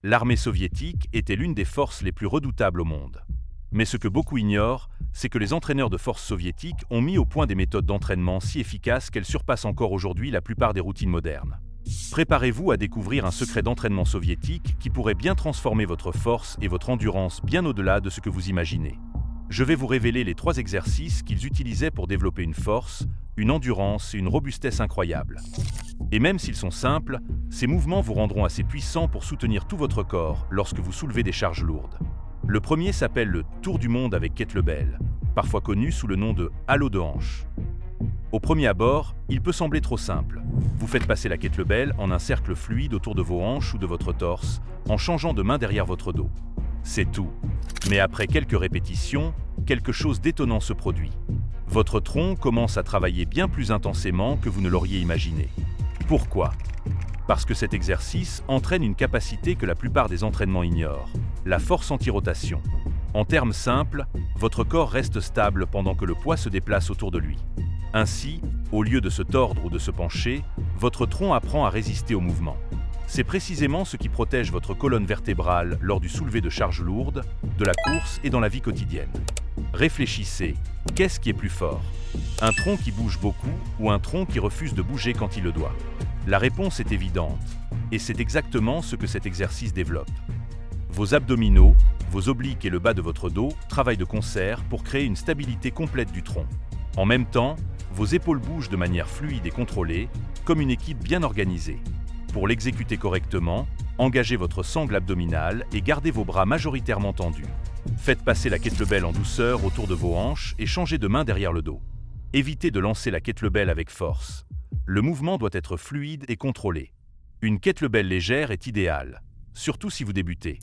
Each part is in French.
L'armée soviétique était l'une des forces les plus redoutables au monde. Mais ce que beaucoup ignorent, c'est que les entraîneurs de forces soviétiques ont mis au point des méthodes d'entraînement si efficaces qu'elles surpassent encore aujourd'hui la plupart des routines modernes. Préparez-vous à découvrir un secret d'entraînement soviétique qui pourrait bien transformer votre force et votre endurance bien au-delà de ce que vous imaginez. Je vais vous révéler les 3 exercices qu'ils utilisaient pour développer une force, une endurance et une robustesse incroyables. Et même s'ils sont simples, ces mouvements vous rendront assez puissants pour soutenir tout votre corps lorsque vous soulevez des charges lourdes. Le premier s'appelle le Tour du monde avec kettlebell, parfois connu sous le nom de halo de hanche. Au premier abord, il peut sembler trop simple. Vous faites passer la kettlebell en un cercle fluide autour de vos hanches ou de votre torse, en changeant de main derrière votre dos. C'est tout. Mais après quelques répétitions, quelque chose d'étonnant se produit. Votre tronc commence à travailler bien plus intensément que vous ne l'auriez imaginé. Pourquoi ? Parce que cet exercice entraîne une capacité que la plupart des entraînements ignorent, la force anti-rotation. En termes simples, votre corps reste stable pendant que le poids se déplace autour de lui. Ainsi, au lieu de se tordre ou de se pencher, votre tronc apprend à résister au mouvement. C'est précisément ce qui protège votre colonne vertébrale lors du soulevé de charges lourdes, de la course et dans la vie quotidienne. Réfléchissez, qu'est-ce qui est plus fort ? Un tronc qui bouge beaucoup ou un tronc qui refuse de bouger quand il le doit ? La réponse est évidente, et c'est exactement ce que cet exercice développe. Vos abdominaux, vos obliques et le bas de votre dos travaillent de concert pour créer une stabilité complète du tronc. En même temps, vos épaules bougent de manière fluide et contrôlée, comme une équipe bien organisée. Pour l'exécuter correctement, engagez votre sangle abdominale et gardez vos bras majoritairement tendus. Faites passer la kettlebell en douceur autour de vos hanches et changez de main derrière le dos. Évitez de lancer la kettlebell avec force. Le mouvement doit être fluide et contrôlé. Une kettlebell légère est idéale, surtout si vous débutez.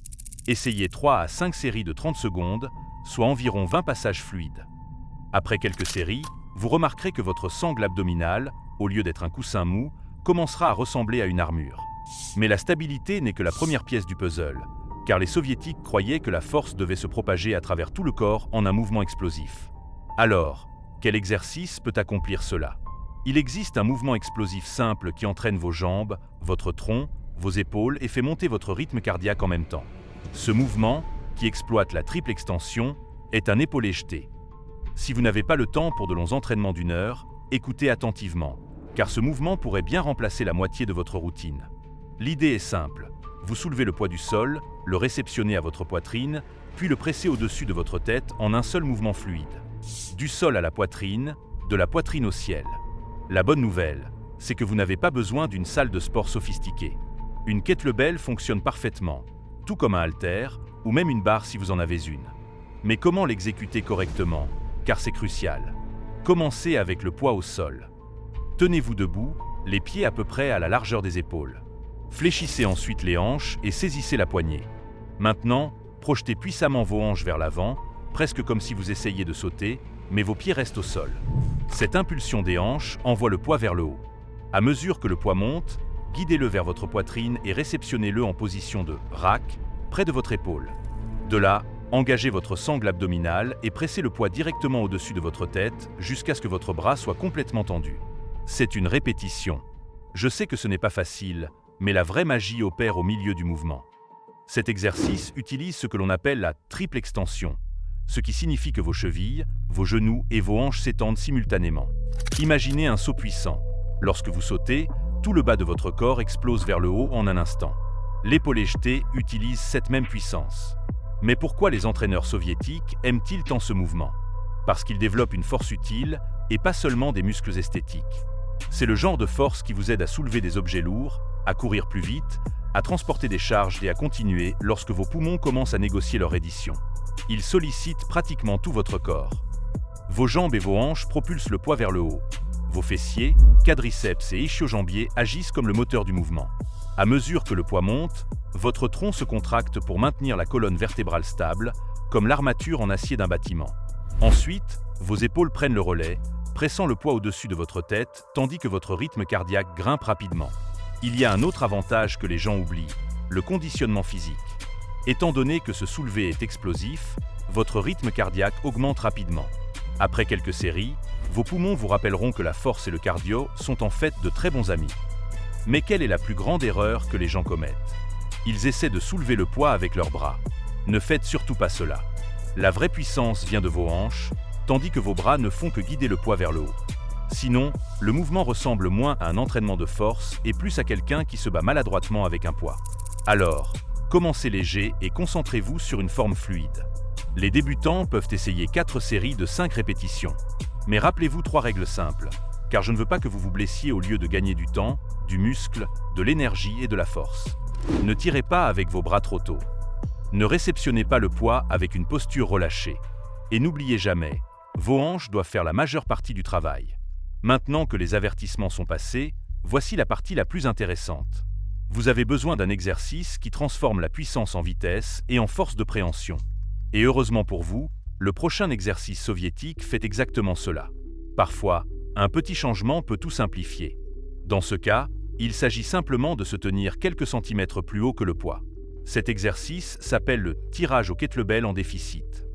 Essayez 3 à 5 séries de 30 secondes, soit environ 20 passages fluides. Après quelques séries, vous remarquerez que votre sangle abdominale, au lieu d'être un coussin mou, commencera à ressembler à une armure. Mais la stabilité n'est que la première pièce du puzzle, car les soviétiques croyaient que la force devait se propager à travers tout le corps en un mouvement explosif. Alors, quel exercice peut accomplir cela ? Il existe un mouvement explosif simple qui entraîne vos jambes, votre tronc, vos épaules et fait monter votre rythme cardiaque en même temps. Ce mouvement, qui exploite la triple extension, est un épaulé jeté. Si vous n'avez pas le temps pour de longs entraînements d'1 heure, écoutez attentivement, car ce mouvement pourrait bien remplacer la moitié de votre routine. L'idée est simple. Vous soulevez le poids du sol, le réceptionnez à votre poitrine, puis le pressez au-dessus de votre tête en un seul mouvement fluide. Du sol à la poitrine, de la poitrine au ciel. La bonne nouvelle, c'est que vous n'avez pas besoin d'une salle de sport sophistiquée. Une kettlebell fonctionne parfaitement, tout comme un haltère ou même une barre si vous en avez une. Mais comment l'exécuter correctement ? Car c'est crucial. Commencez avec le poids au sol. Tenez-vous debout, les pieds à peu près à la largeur des épaules. Fléchissez ensuite les hanches et saisissez la poignée. Maintenant, projetez puissamment vos hanches vers l'avant, presque comme si vous essayiez de sauter, mais vos pieds restent au sol. Cette impulsion des hanches envoie le poids vers le haut. À mesure que le poids monte, guidez-le vers votre poitrine et réceptionnez-le en position de rack, près de votre épaule. De là, engagez votre sangle abdominale et pressez le poids directement au-dessus de votre tête jusqu'à ce que votre bras soit complètement tendu. C'est une répétition. Je sais que ce n'est pas facile, mais la vraie magie opère au milieu du mouvement. Cet exercice utilise ce que l'on appelle la triple extension, ce qui signifie que vos chevilles, vos genoux et vos hanches s'étendent simultanément. Imaginez un saut puissant. Lorsque vous sautez, tout le bas de votre corps explose vers le haut en un instant. L'épaulé jeté utilise cette même puissance. Mais pourquoi les entraîneurs soviétiques aiment-ils tant ce mouvement ? Parce qu'il développe une force utile et pas seulement des muscles esthétiques. C'est le genre de force qui vous aide à soulever des objets lourds, à courir plus vite, à transporter des charges et à continuer lorsque vos poumons commencent à négocier leur reddition. Il sollicite pratiquement tout votre corps. Vos jambes et vos hanches propulsent le poids vers le haut. Vos fessiers, quadriceps et ischio-jambiers agissent comme le moteur du mouvement. À mesure que le poids monte, votre tronc se contracte pour maintenir la colonne vertébrale stable, comme l'armature en acier d'un bâtiment. Ensuite, vos épaules prennent le relais, pressant le poids au-dessus de votre tête, tandis que votre rythme cardiaque grimpe rapidement. Il y a un autre avantage que les gens oublient, le conditionnement physique. Étant donné que ce soulevé est explosif, votre rythme cardiaque augmente rapidement. Après quelques séries, vos poumons vous rappelleront que la force et le cardio sont en fait de très bons amis. Mais quelle est la plus grande erreur que les gens commettent ? Ils essaient de soulever le poids avec leurs bras. Ne faites surtout pas cela. La vraie puissance vient de vos hanches, tandis que vos bras ne font que guider le poids vers le haut. Sinon, le mouvement ressemble moins à un entraînement de force et plus à quelqu'un qui se bat maladroitement avec un poids. Alors, commencez léger et concentrez-vous sur une forme fluide. Les débutants peuvent essayer 4 séries de 5 répétitions. Mais rappelez-vous 3 règles simples, car je ne veux pas que vous vous blessiez au lieu de gagner du temps, du muscle, de l'énergie et de la force. Ne tirez pas avec vos bras trop tôt. Ne réceptionnez pas le poids avec une posture relâchée. Et n'oubliez jamais, vos hanches doivent faire la majeure partie du travail. Maintenant que les avertissements sont passés, voici la partie la plus intéressante. Vous avez besoin d'un exercice qui transforme la puissance en vitesse et en force de préhension. Et heureusement pour vous, le prochain exercice soviétique fait exactement cela. Parfois, un petit changement peut tout simplifier. Dans ce cas, il s'agit simplement de se tenir quelques centimètres plus haut que le poids. Cet exercice s'appelle le tirage au kettlebell en déficit.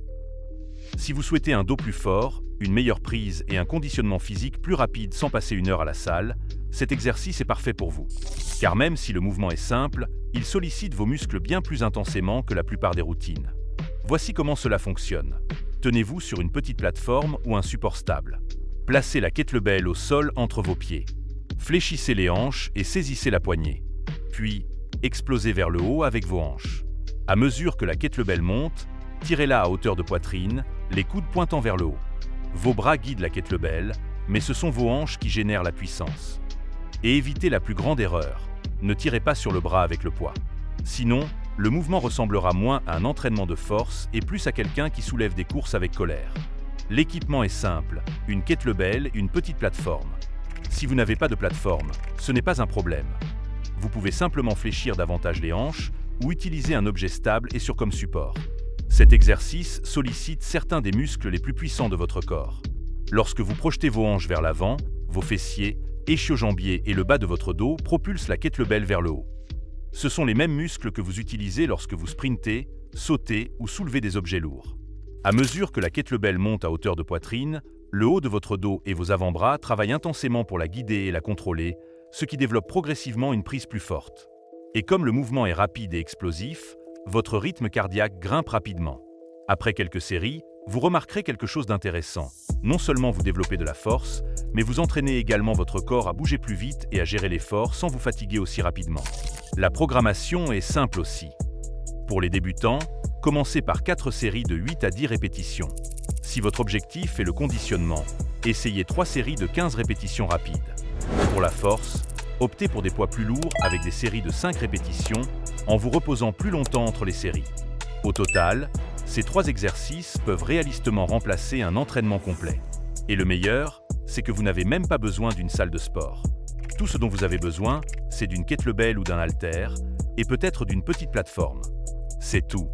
Si vous souhaitez un dos plus fort, une meilleure prise et un conditionnement physique plus rapide sans passer 1 heure à la salle, cet exercice est parfait pour vous. Car même si le mouvement est simple, il sollicite vos muscles bien plus intensément que la plupart des routines. Voici comment cela fonctionne. Tenez-vous sur une petite plateforme ou un support stable. Placez la kettlebell au sol entre vos pieds. Fléchissez les hanches et saisissez la poignée. Puis, explosez vers le haut avec vos hanches. À mesure que la kettlebell monte, tirez-la à hauteur de poitrine, les coudes pointant vers le haut. Vos bras guident la kettlebell, mais ce sont vos hanches qui génèrent la puissance. Et évitez la plus grande erreur, ne tirez pas sur le bras avec le poids. Sinon, le mouvement ressemblera moins à un entraînement de force et plus à quelqu'un qui soulève des courses avec colère. L'équipement est simple, une kettlebell, une petite plateforme. Si vous n'avez pas de plateforme, ce n'est pas un problème. Vous pouvez simplement fléchir davantage les hanches ou utiliser un objet stable et sûr comme support. Cet exercice sollicite certains des muscles les plus puissants de votre corps. Lorsque vous projetez vos hanches vers l'avant, vos fessiers, ischio-jambiers et le bas de votre dos propulsent la kettlebell vers le haut. Ce sont les mêmes muscles que vous utilisez lorsque vous sprintez, sautez ou soulevez des objets lourds. À mesure que la kettlebell monte à hauteur de poitrine, le haut de votre dos et vos avant-bras travaillent intensément pour la guider et la contrôler, ce qui développe progressivement une prise plus forte. Et comme le mouvement est rapide et explosif, votre rythme cardiaque grimpe rapidement. Après quelques séries, vous remarquerez quelque chose d'intéressant. Non seulement vous développez de la force, mais vous entraînez également votre corps à bouger plus vite et à gérer l'effort sans vous fatiguer aussi rapidement. La programmation est simple aussi. Pour les débutants, commencez par 4 séries de 8 à 10 répétitions. Si votre objectif est le conditionnement, essayez 3 séries de 15 répétitions rapides. Pour la force, optez pour des poids plus lourds avec des séries de 5 répétitions en vous reposant plus longtemps entre les séries. Au total, ces 3 exercices peuvent réalistement remplacer un entraînement complet. Et le meilleur, c'est que vous n'avez même pas besoin d'une salle de sport. Tout ce dont vous avez besoin, c'est d'une kettlebell ou d'un haltère, et peut-être d'une petite plateforme. C'est tout.